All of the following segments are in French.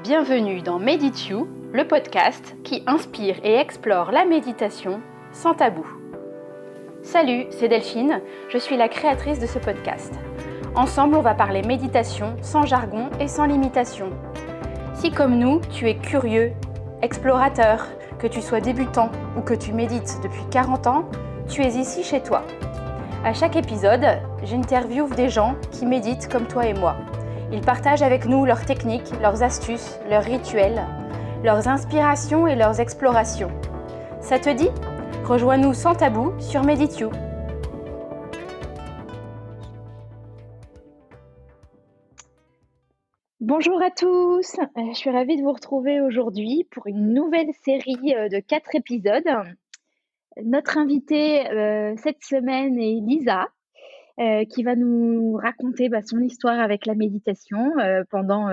Bienvenue dans Meditio, le podcast qui inspire et explore la méditation sans tabou. Salut, c'est Delphine, je suis la créatrice de ce podcast. Ensemble, on va parler méditation sans jargon et sans limitation. Si comme nous, tu es curieux, explorateur, que tu sois débutant ou que tu médites depuis 40 ans, tu es ici chez toi. À chaque épisode, j'interviewe des gens qui méditent comme toi et moi. Ils partagent avec nous leurs techniques, leurs astuces, leurs rituels, leurs inspirations et leurs explorations. Ça te dit ? Rejoins-nous sans tabou sur Meditio. Bonjour à tous, je suis ravie de vous retrouver aujourd'hui pour une nouvelle série de 4 épisodes. Notre invitée cette semaine est Lisa. Qui va nous raconter son histoire avec la méditation pendant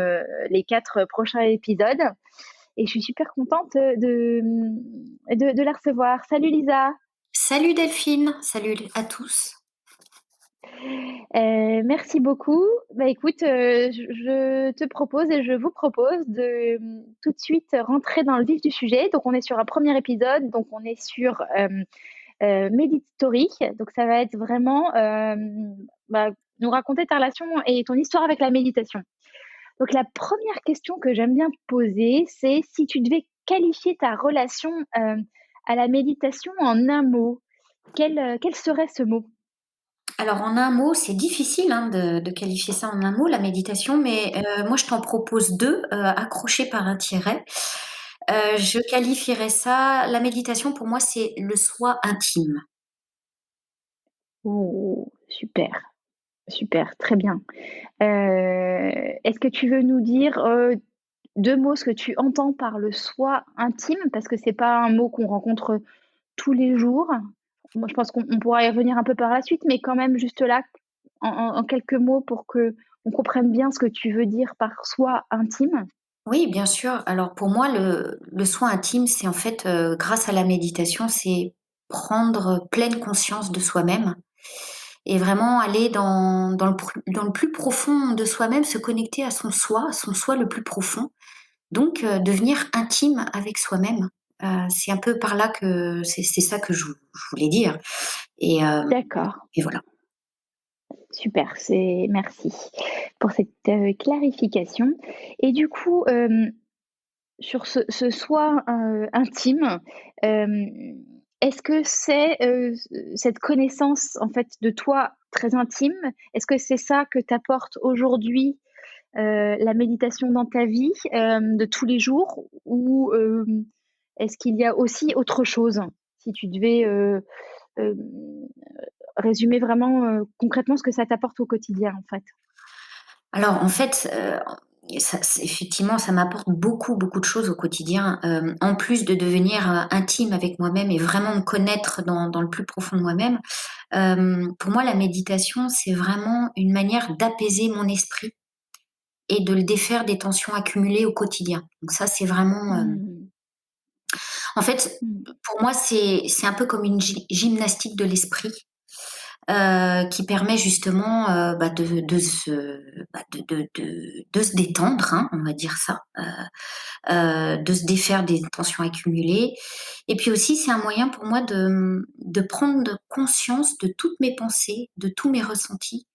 les 4 prochains épisodes. Et je suis super contente de la recevoir. Salut Lisa. Salut Delphine, salut à tous. Merci beaucoup. Écoute, je te propose et je vous propose de tout de suite rentrer dans le vif du sujet. Donc on est sur un premier épisode, donc on est sur Meditory. Donc ça va être vraiment nous raconter ta relation et ton histoire avec la méditation. Donc la première question que j'aime bien poser, c'est si tu devais qualifier ta relation à la méditation en un mot, quel serait ce mot ? Alors en un mot, c'est difficile de qualifier ça en un mot, la méditation, mais moi je t'en propose deux, accrochés par un tiret. Je qualifierais ça, la méditation pour moi c'est le soi intime. Oh, super, super, très bien. Est-ce que tu veux nous dire 2 mots ce que tu entends par le soi intime? Parce que c'est pas un mot qu'on rencontre tous les jours. Moi, je pense qu'on pourra y revenir un peu par la suite, mais quand même juste là, en quelques mots pour qu'on comprenne bien ce que tu veux dire par soi intime. Oui, bien sûr. Alors pour moi, le soi intime, c'est en fait, grâce à la méditation, c'est prendre pleine conscience de soi-même et vraiment aller dans le plus profond de soi-même, se connecter à son soi le plus profond. Donc devenir intime avec soi-même, c'est un peu par là que c'est ça que je voulais dire et hem D'accord, et voilà. super, merci pour cette, clarification et du coup, sur ce soi, intime, est-ce que c'est, cette connaissance, en fait, de toi très intime, est-ce que c'est ça que t'apporte aujourd'hui, la méditation dans ta vie, de tous les jours? Ou, est-ce qu'il y a aussi autre chose? Si tu devais, hem, résumer vraiment, concrètement ce que ça t'apporte au quotidien, en fait. Alors en fait, ça c'est effectivement, ça m'apporte beaucoup, beaucoup de choses au quotidien, en plus de devenir, intime avec moi-même et vraiment me connaître dans le plus profond de moi-même. Pour moi, la méditation, c'est vraiment une manière d'apaiser mon esprit et de le défaire des tensions accumulées au quotidien. Donc ça, c'est vraiment, Mmh. en fait, Mmh. pour moi, c'est un peu comme une gymnastique de l'esprit, qui permet justement, de se détendre, hein, on va dire ça, de se défaire des tensions accumulées et puis aussi, c'est un moyen pour moi de prendre conscience de toutes mes pensées, de tous mes ressentis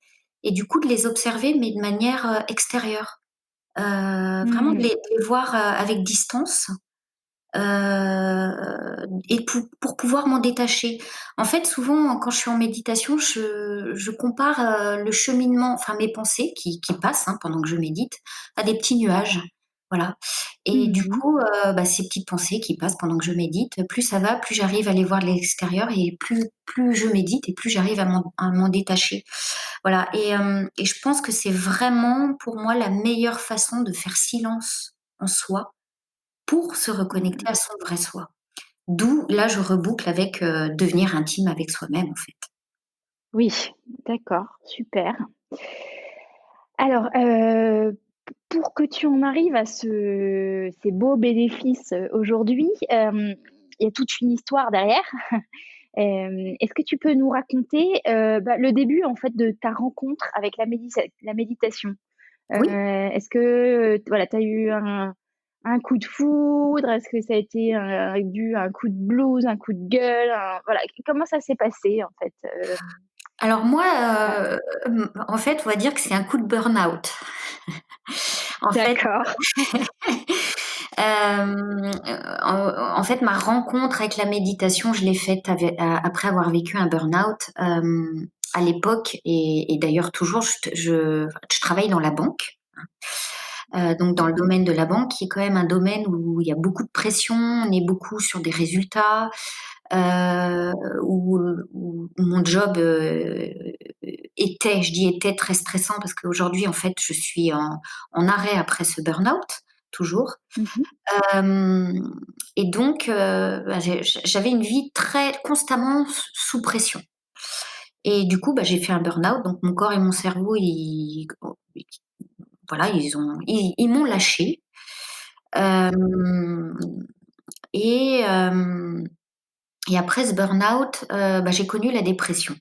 et du coup de les observer, mais de manière, extérieure. Vraiment Mmh. de les voir, avec distance. Et pour pouvoir m'en détacher. En fait, souvent, quand je suis en méditation, je compare, le cheminement, enfin mes pensées qui passent, hein, pendant que je médite, à des petits nuages. Voilà et du Mmh. coup, ces petites pensées qui passent pendant que je médite, plus ça va, plus j'arrive à les voir de l'extérieur et plus je médite et plus j'arrive à m'en détacher. Voilà et je pense que c'est vraiment pour moi la meilleure façon de faire silence en soi pour se reconnecter Mmh. à son vrai soi. D'où là, je reboucle avec, devenir intime avec soi-même, en fait. Oui, d'accord, super. Alors, pour que tu en arrives à ces beaux bénéfices, aujourd'hui, il y a toute une histoire derrière. Est-ce que tu peux nous raconter, le début, en fait, de ta rencontre avec la méditation? Oui, Est-ce que, voilà, tu as eu un coup de foudre? Est-ce que ça a été, dû à un coup de blues, un coup de gueule, voilà, comment ça s'est passé en fait, Alors moi, ça? en fait, on va dire que c'est un coup de burn-out. En fait, D'accord. en fait, ma rencontre avec la méditation, je l'ai faite après avoir vécu un burn-out, à l'époque et d'ailleurs toujours, je travaille dans la banque, donc dans le Mmh. domaine de la banque, qui est quand même un domaine où il y a beaucoup de pression, on est beaucoup sur des résultats, heu, où mon job, je dis était très stressant parce qu'aujourd'hui, en fait, je suis en arrêt après ce burn-out, toujours. Mmh mh. Hem et donc bah, j'avais une vie très constamment sous pression et du coup, bah, j'ai fait un burn-out, donc mon corps et mon cerveau, voilà, ils m'ont lâchée. Hem et hem et après ce burn-out, bah, j'ai connu la dépression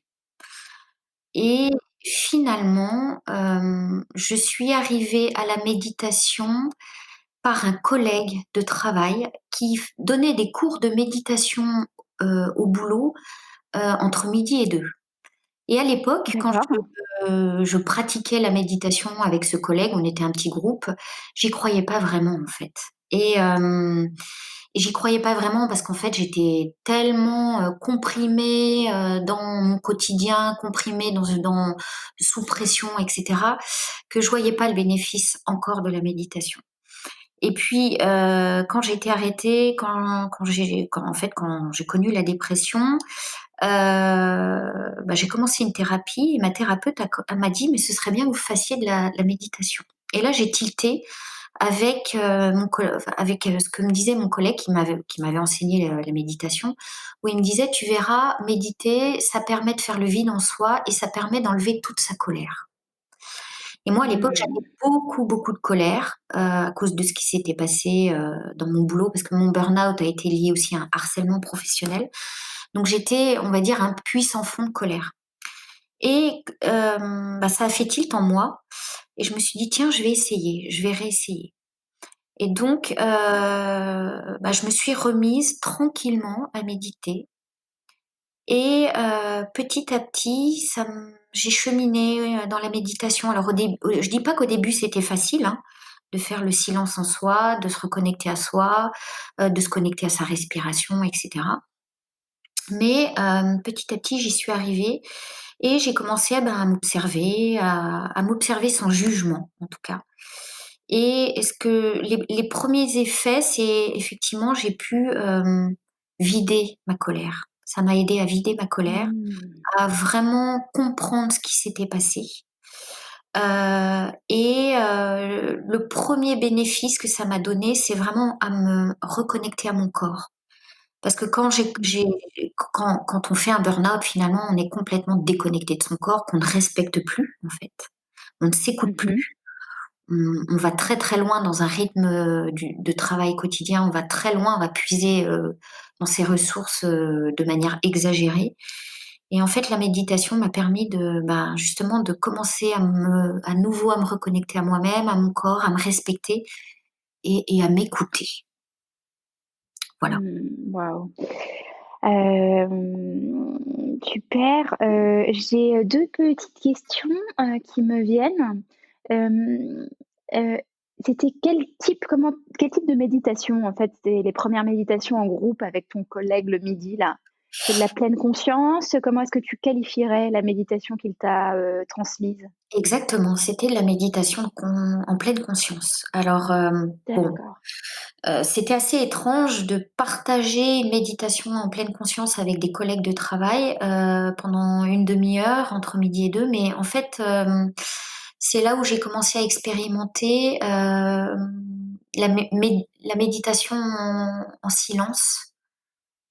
et finalement, je suis arrivée à la méditation par un collègue de travail qui donnait des cours de méditation, au boulot, entre midi et 2. Et à l'époque, quand D'accord. je pratiquais la méditation avec ce collègue, on était un petit groupe, j'y croyais pas vraiment, en fait. Et hem et j'y croyais pas vraiment parce qu'en fait, j'étais tellement, comprimée, dans mon quotidien, comprimée sous pression et cetera, que je voyais pas le bénéfice encore de la méditation. Et puis, quand j'ai été arrêtée, quand j'ai connu la dépression, bah, j'ai commencé une thérapie et ma thérapeute elle m'a dit: «Mais ce serait bien que vous fassiez de la méditation». Et là, j'ai tilté avec, ce que me disait mon collègue qui m'avait enseigné la méditation, où il me disait: «Tu verras, méditer, ça permet de faire le vide en soi et ça permet d'enlever toute sa colère». Et moi, à l'époque, Mmh. j'avais beaucoup, beaucoup de colère, à cause de ce qui s'était passé, dans mon boulot, parce que mon burn-out a été lié aussi à un harcèlement professionnel. Donc j'étais, on va dire, un puits sans fond de colère. Et bah, ça a fait tilt en moi et je me suis dit: «Tiens, je vais essayer, je vais réessayer». Et donc bah, je me suis remise tranquillement à méditer et petit à petit, j'ai cheminé, dans la méditation. Alors je dis pas qu'au début c'était facile, hein, de faire le silence en soi, de se reconnecter à soi, de se connecter à sa respiration et cetera. Mais petit à petit, j'y suis arrivée et j'ai commencé, à m'observer, à m'observer sans jugement, en tout cas. Et est-ce que les premiers effets, c'est effectivement, j'ai pu, vider ma colère. Ça m'a aidée à vider ma colère, Mmh. à vraiment comprendre ce qui s'était passé. Le premier bénéfice que ça m'a donné, c'est vraiment à me reconnecter à mon corps. Parce que Mmh. quand on fait un burn-out, finalement, on est complètement déconnecté de son corps, qu'on ne respecte plus, en fait. On ne s'écoute Mmh mh. plus. On va très, très loin dans un rythme, de travail quotidien, on va très loin, on va puiser, dans ses ressources, de manière exagérée. Et en fait, la méditation m'a permis justement de commencer à nouveau à me reconnecter à moi-même, à mon corps, à me respecter et à m'écouter. Voilà. Mmh. Waouh. Super, j'ai, 2 petites questions, qui me viennent. Hem, heu, C'était quel type de méditation, en fait? C'était les premières méditations en groupe avec ton collègue le midi là? C'est de la pleine conscience? Comment est-ce que tu qualifierais la méditation qu'il t'a, transmise? Exactement, c'était de la méditation en pleine conscience. Alors, bon, D'accord. c'était assez étrange de partager une méditation en pleine conscience avec des collègues de travail, pendant une demi heure entre midi et 2. Mais en fait, c'est là où j'ai commencé à expérimenter, la méditation en silence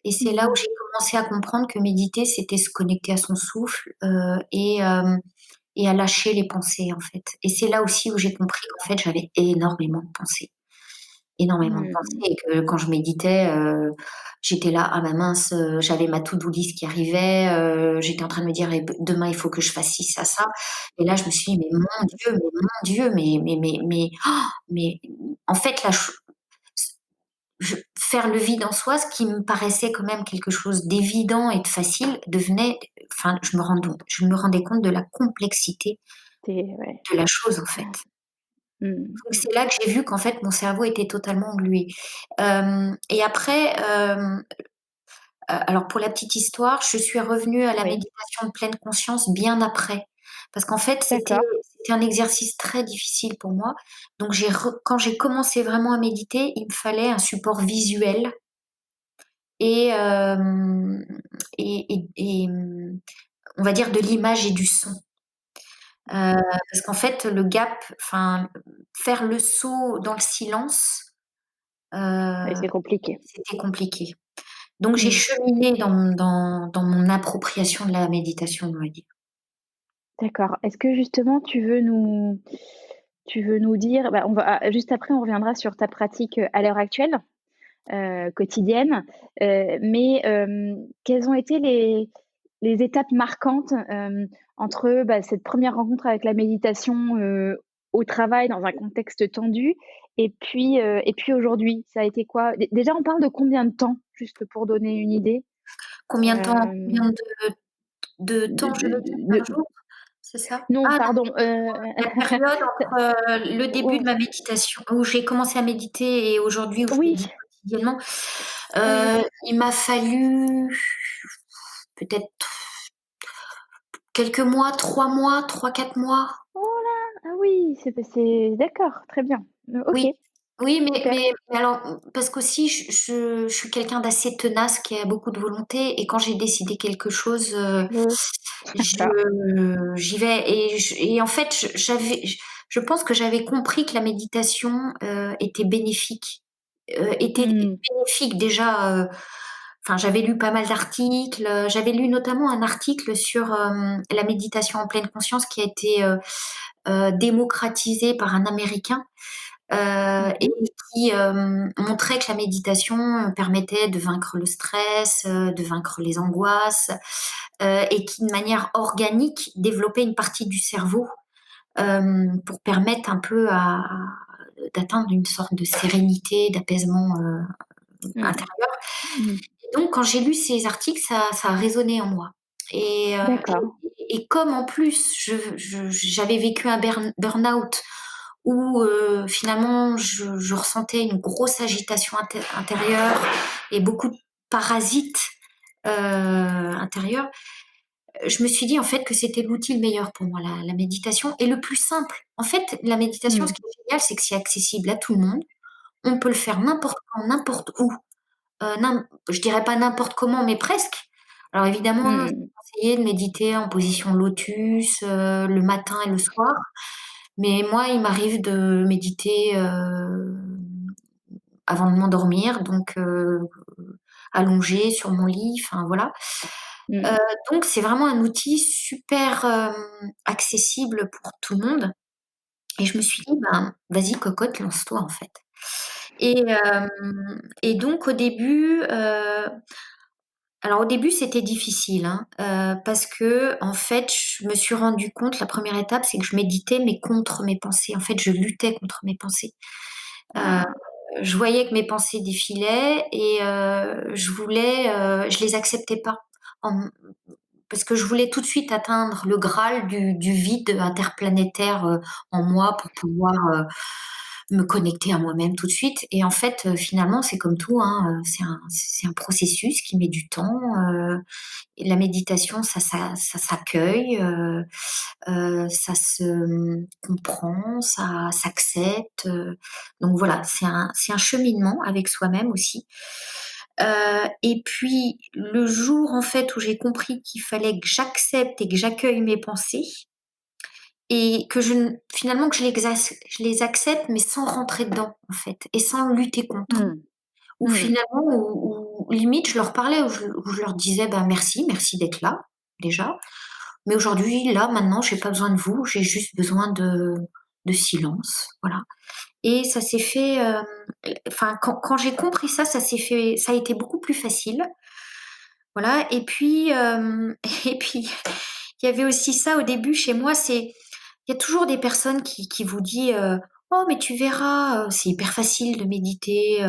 et c'est là où Mmh. j'ai commencé à comprendre que méditer, c'était se connecter à son souffle, et à lâcher les pensées, en fait. Et c'est là aussi où j'ai compris qu'en fait, j'avais énormément de Mmh. pensées et que quand je méditais, j'étais là: «Ah bah mince, j'avais ma to do list qui arrivait, j'étais en train de me dire: «Et demain, il faut que je fasse ci, ça». Et là, je me suis dit: «Mais mon Dieu, mais mon Dieu, mais en fait, là, faire le vide en soi, ce qui me paraissait quand même quelque chose d'évident et de facile, devenait, enfin, je me rendais compte de la complexité Ouais. de la chose, en fait. Ah. Mmh Donc mh. c'est là que j'ai vu qu'en fait, mon cerveau était totalement englué. Et après, alors pour la petite histoire, je suis revenue à la Oui, méditation de pleine conscience bien après. Parce qu'en fait, d'accord. c'était un exercice très difficile pour moi. Donc quand j'ai commencé vraiment à méditer, il me fallait un support visuel et hem on va dire de l'image et du son. Parce qu'en fait, le gap, enfin, faire le saut dans le silence, Oui, heu, c'est compliqué. c'était compliqué. Donc j'ai Mmh. cheminé dans mon appropriation de la méditation, on va dire. D'accord. Est-ce que justement tu veux nous dire on va juste après on reviendra sur ta pratique, à l'heure actuelle, quotidienne, mais quelles ont été les étapes marquantes, entre, cette première rencontre avec la méditation, au travail dans un contexte tendu et puis aujourd'hui? Ça a été quoi? Déjà on parle de combien de temps? Juste pour donner une idée? Combien Hem, de temps je veux dire de par jour? C'est ça? non Ah, pardon, la période entre, le début de ou ma méditation, où j'ai commencé à méditer et aujourd'hui où je oui, médite quotidiennement, oui. il m'a fallu peut-être quelques mois, 3 mois, 3 4 mois. Oh là! Ah oui, c'est d'accord, très bien. OK, Oui, oui, super. mais alors, parce qu'aussi je suis quelqu'un d'assez tenace, qui a beaucoup de volonté et quand j'ai décidé quelque chose, Je d'accord. j'y vais et en fait, je pense que j'avais compris que la méditation, était bénéfique. Était Mmh. bénéfique déjà, enfin, j'avais lu pas mal d'articles, j'avais lu notamment un article sur, la méditation en pleine conscience qui a été, démocratisé par un Américain. Et Mmh. qui, montrait que la méditation, permettait de vaincre le stress, de vaincre les angoisses, et qui de manière organique développait une partie du cerveau, pour permettre un peu à d'atteindre une sorte de sérénité, d'apaisement, Mmh. intérieur. Mmh. Et donc quand j'ai lu ces articles, ça a résonné en moi et D'accord. comme en plus j'avais vécu un burn-out où, finalement je ressentais une grosse agitation intérieure et beaucoup de parasites, intérieurs, je me suis dit en fait que c'était l'outil le meilleur pour moi, la méditation et le plus simple. En fait, la méditation, Mmh. ce qui est génial, c'est que c'est accessible à tout le monde. On peut le faire n'importe quand, n'importe où, je dirais pas n'importe comment, mais presque. Alors évidemment, Mmh. c'est conseillé de méditer en position lotus, le matin et le soir. Mais moi, il m'arrive de méditer, avant de m'endormir, donc allongée sur mon lit, enfin voilà. Heu, Mmh. donc c'est vraiment un outil super, accessible pour tout le monde et je me suis dit: «Ben, vas-y cocotte, lance-toi en fait» et donc au début, alors au début c'était difficile, hein, parce qu'en fait, je me suis rendu compte, la première étape, c'est que je méditais mais contre mes pensées. En fait, je luttais contre mes pensées. Heu, Ah. je voyais que mes pensées défilaient et je les acceptais pas. En Parce que je voulais tout de suite atteindre le graal du vide interplanétaire, en moi pour pouvoir, me connecter à moi-même tout de suite et en fait, finalement, c'est comme tout, hein, c'est un processus qui met du temps, et la méditation, ça s'accueille, ça se, comprend, ça s'accepte, donc voilà, c'est un cheminement avec soi-même aussi. Et puis le jour, en fait, où j'ai compris qu'il fallait que j'accepte et que j'accueille mes pensées et que finalement que je les accepte, mais sans rentrer dedans, en fait et sans lutter contre. Mmh. Ou Mmh. finalement où limite je leur parlais, où je leur disais: «Ben merci d'être là, déjà, mais aujourd'hui, là, maintenant, j'ai pas besoin de vous, j'ai juste besoin de silence», voilà et ça s'est fait, enfin quand j'ai compris ça, ça a été beaucoup plus facile. Voilà et puis, et puis il y avait aussi ça au début chez moi, il y a toujours des personnes qui vous dit, «Oh mais tu verras, c'est hyper facile de méditer,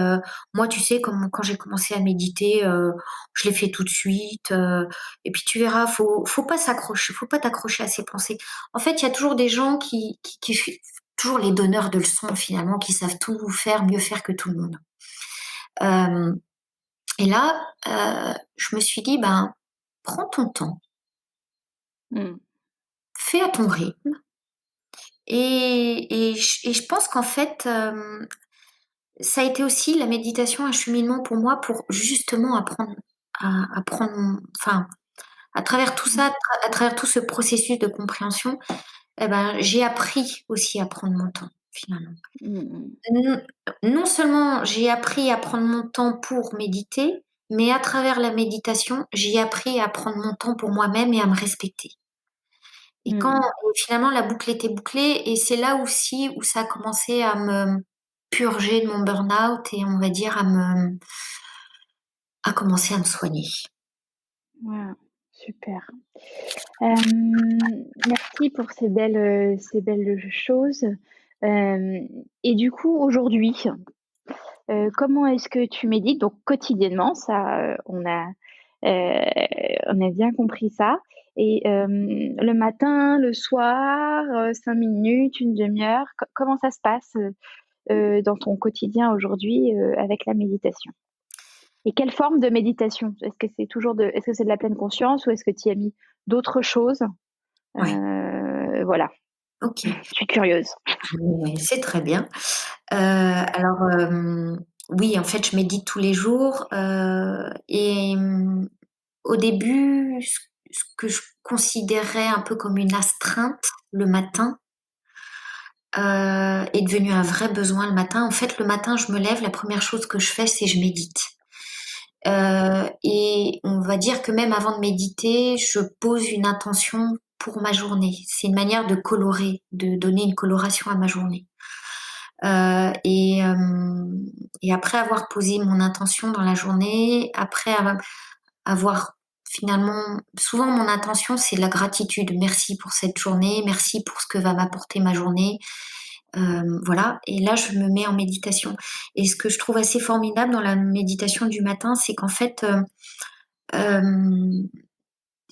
moi tu sais quand j'ai commencé à méditer, je l'ai fait tout de suite, et puis tu verras, faut pas t'accrocher à ces pensées». En fait, il y a toujours des gens qui f toujours les donneurs de leçons finalement, qui savent tout faire, mieux faire que tout le monde. Hem et là, je me suis dit: «Ben, prends ton temps, Mmh. fais à ton rythme». Et je pense qu'en fait, ça a été aussi la méditation un cheminement pour moi pour justement apprendre enfin, à travers tout Mmh. ça, à travers tout ce processus de compréhension, et ben, j'ai appris aussi à prendre mon temps, finalement. Mmh mh. Non non seulement j'ai appris à prendre mon temps pour méditer, mais à travers la méditation, j'ai appris à prendre mon temps pour moi-même et à me respecter. Et quand Mmh. finalement la boucle était bouclée, et c'est là aussi où ça a commencé à me purger de mon burn-out et on va dire à commencer à me soigner. Waouh, super. Merci pour ces belles choses. Et du coup, aujourd'hui, comment est-ce que tu médites? Donc quotidiennement, ça, on a bien compris ça. Et le matin, le soir, 5 minutes, une demi heure, comment ça se passe, dans ton quotidien aujourd'hui, avec la méditation? Et quelle forme de méditation? Est-ce que c'est de la pleine conscience ou est-ce que tu y as mis d'autres choses? Ouais, Voilà, OK. je suis curieuse. Oui, c'est très bien. Alors, oui, en fait, je médite tous les jours, au début, ce que je considérais un peu comme une astreinte le matin, est devenu un vrai besoin le matin. En fait, le matin, je me lève, la première chose que je fais, c'est je médite. Et on va dire que même avant de méditer, je pose une intention pour ma journée. C'est une manière de colorer, de donner une coloration à ma journée. Heu et hem et après avoir posé mon intention dans la journée, après avoir finalement souvent mon intention, c'est de la gratitude. Merci pour cette journée, merci pour ce que va m'apporter ma journée. Voilà, et là, je me mets en méditation. Et ce que je trouve assez formidable dans la méditation du matin, c'est qu'en fait, hem,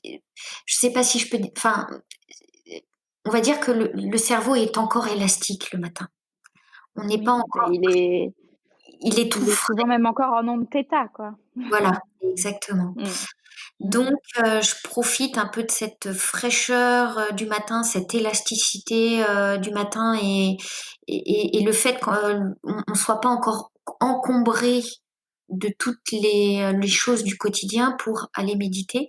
je sais pas si je peux di enfin, on va dire que le cerveau est encore élastique le matin. On n'est pas Oui, bah, encore il est tout il est frais, souvent même encore en onde θ, quoi. voilà, exactement. Mmh. Mmh. Donc je profite un peu de cette fraîcheur, du matin, cette élasticité, du matin, et le fait qu'on soit pas encore encombré de toutes les choses du quotidien pour aller méditer.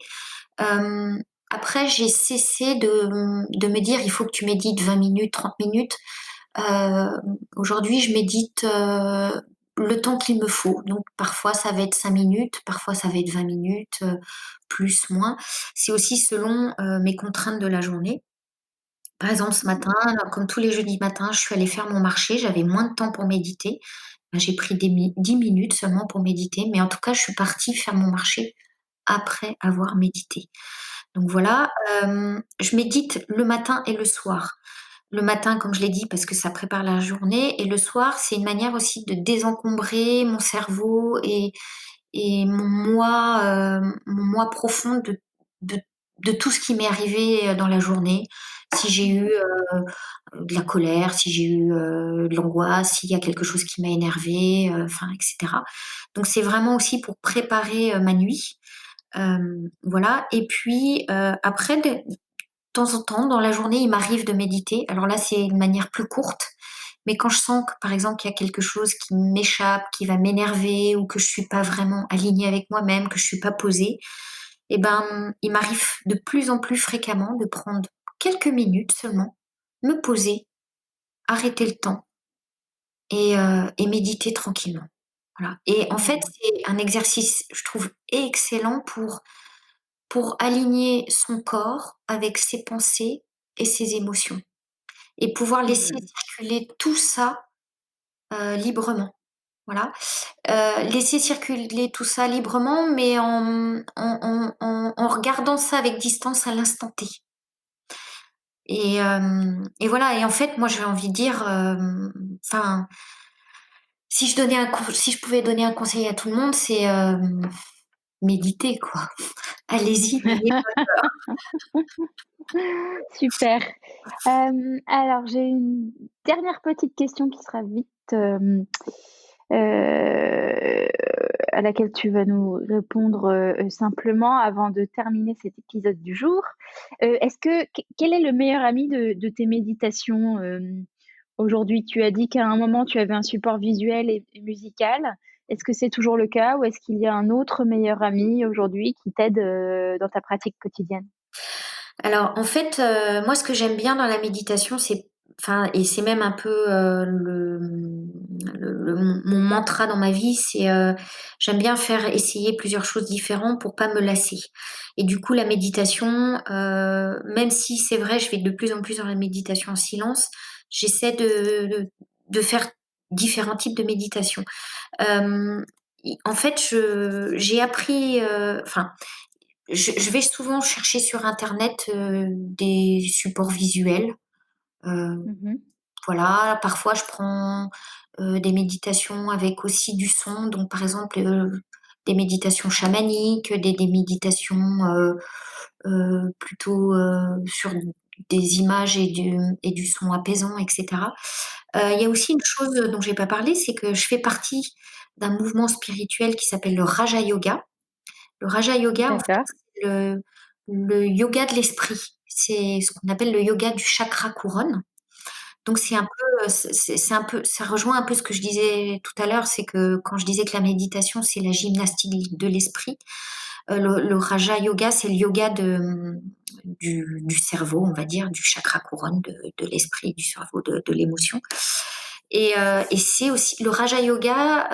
Hem, Après j'ai cessé de me dire: «Il faut que tu médites 20 minutes, 30 minutes». Aujourd'hui, je médite, le temps qu'il me faut. Donc parfois ça va être 5 minutes, parfois ça va être 20 minutes, plus, moins. C'est aussi selon, mes contraintes de la journée. Par exemple, ce matin, comme tous les jeudis matins, je suis allée faire mon marché, j'avais moins de temps pour méditer. Ben, j'ai pris des mi 10 minutes seulement pour méditer, mais en tout cas, je suis partie faire mon marché après avoir médité. Donc voilà, je médite le matin et le soir. Le matin, comme je l'ai dit, parce que ça prépare la journée, et le soir, c'est une manière aussi de désencombrer mon cerveau et mon moi profond de de tout ce qui m'est arrivé, dans la journée. Si j'ai eu, de la colère, si j'ai eu, de l'angoisse, s'il y a quelque chose qui m'a énervée, enfin et cetera. Donc c'est vraiment aussi pour préparer, ma nuit. Voilà, et puis, après de temps en temps, dans la journée, il m'arrive de méditer. Alors là, c'est une manière plus courte, mais quand je sens que, par exemple, il y a quelque chose qui m'échappe, qui va m'énerver, ou que je suis pas vraiment alignée avec moi-même, que je suis pas posée, et ben, il m'arrive de plus en plus fréquemment de prendre quelques minutes seulement, me poser, arrêter le temps et méditer tranquillement. Voilà, et en fait, Mmh. c'est un exercice, je trouve, excellent pour aligner son corps avec ses pensées et ses émotions, et pouvoir laisser Mmh. circuler tout ça, librement. Voilà, laisser circuler tout ça librement, mais en regardant ça avec distance à l'instant T. Et voilà. Et en fait, moi, j'ai envie de dire, enfin, si je pouvais donner un conseil à tout le monde, c'est, méditer, quoi. Allez-y, n'ayez pas peur. Super. Alors j'ai une dernière petite question qui sera vite, heu, à laquelle tu vas nous répondre, simplement avant de terminer cet épisode du jour. Est-ce que quel est le meilleur ami de tes méditations, aujourd'hui? Tu as dit qu'à un moment tu avais un support visuel et musical. Est-ce que c'est toujours le cas ou est-ce qu'il y a un autre meilleur ami aujourd'hui qui t'aide, dans ta pratique quotidienne? Alors, en fait, moi, ce que j'aime bien dans la méditation, et c'est même un peu, mon mantra dans ma vie, c'est, j'aime bien faire essayer plusieurs choses différentes pour pas me lasser. Et du coup, la méditation, même si c'est vrai, je vais de plus en plus dans la méditation en silence, j'essaie de faire différents types de méditation. En fait, j'ai appris, je vais souvent chercher sur internet, des supports visuels. Heu, Mmh. voilà, parfois je prends, des méditations avec aussi du son, donc par exemple, des méditations chamaniques, des méditations, plutôt, sur des images et du son apaisant, et cetera. Il y a aussi une chose dont j'ai pas parlé, c'est que je fais partie d'un mouvement spirituel qui s'appelle le Raja Yoga. Le Raja Yoga, en fait, D'accord. c'est le yoga de l'esprit. C'est ce qu'on appelle le yoga du chakra couronne. Donc c'est un peu, c'est un peu, ça rejoint un peu ce que je disais tout à l'heure, c'est que quand je disais que la méditation, c'est la gymnastique de l'esprit, le Raja Yoga, c'est le yoga du cerveau, on va dire, du chakra couronne, de l'esprit, du cerveau, de l'émotion. Et c'est aussi le Raja Yoga,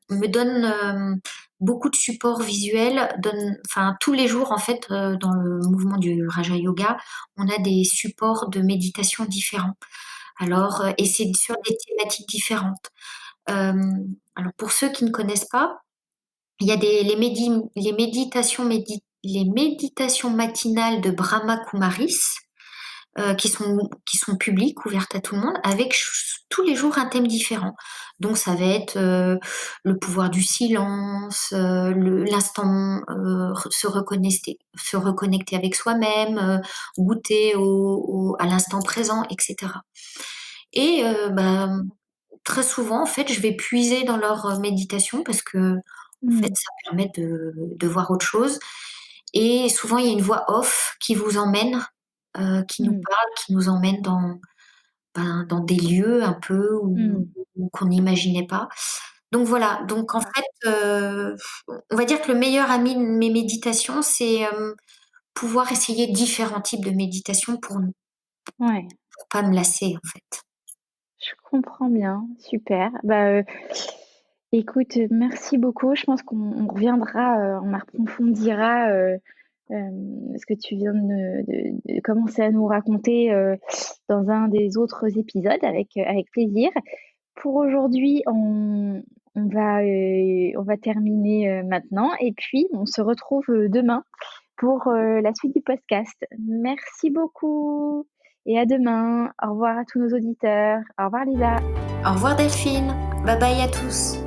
me donne, beaucoup de support visuel, tous les jours en fait, dans le mouvement du Raja Yoga, on a des supports de méditation différents. Alors, et c'est sur des thématiques différentes. Alors pour ceux qui ne connaissent pas, il y a les méditations matinales de Brahma Kumaris, qui sont publiques, ouvertes à tout le monde, avec tous les jours un thème différent. Donc ça va être, le pouvoir du silence, l'instant, se reconnecter avec soi-même, goûter à l'instant présent, etc. Et très souvent, en fait, je vais puiser dans leur, méditation parce que, en fait, Mmh. ça permet de voir autre chose. Et souvent, il y a une voix off qui vous emmène, qui nous Mmh. parle, qui nous emmène dans des lieux un peu où Mmh. qu'on n'imaginait pas. Donc voilà, donc en fait, on va dire que le meilleur ami de mes méditations, c'est, pouvoir essayer différents types de méditation Ouais, pour pas me lasser, en fait. je comprends bien, super. Écoute, merci beaucoup. Je pense qu'on reviendra, on approfondira, ce que tu viens de commencer à nous raconter, dans un des autres épisodes avec plaisir. Pour aujourd'hui, on va terminer, maintenant et puis on se retrouve, demain pour, la suite du podcast. Merci beaucoup et à demain. Au revoir à tous nos auditeurs. Au revoir Lisa. Au revoir Delphine. Bye bye à tous.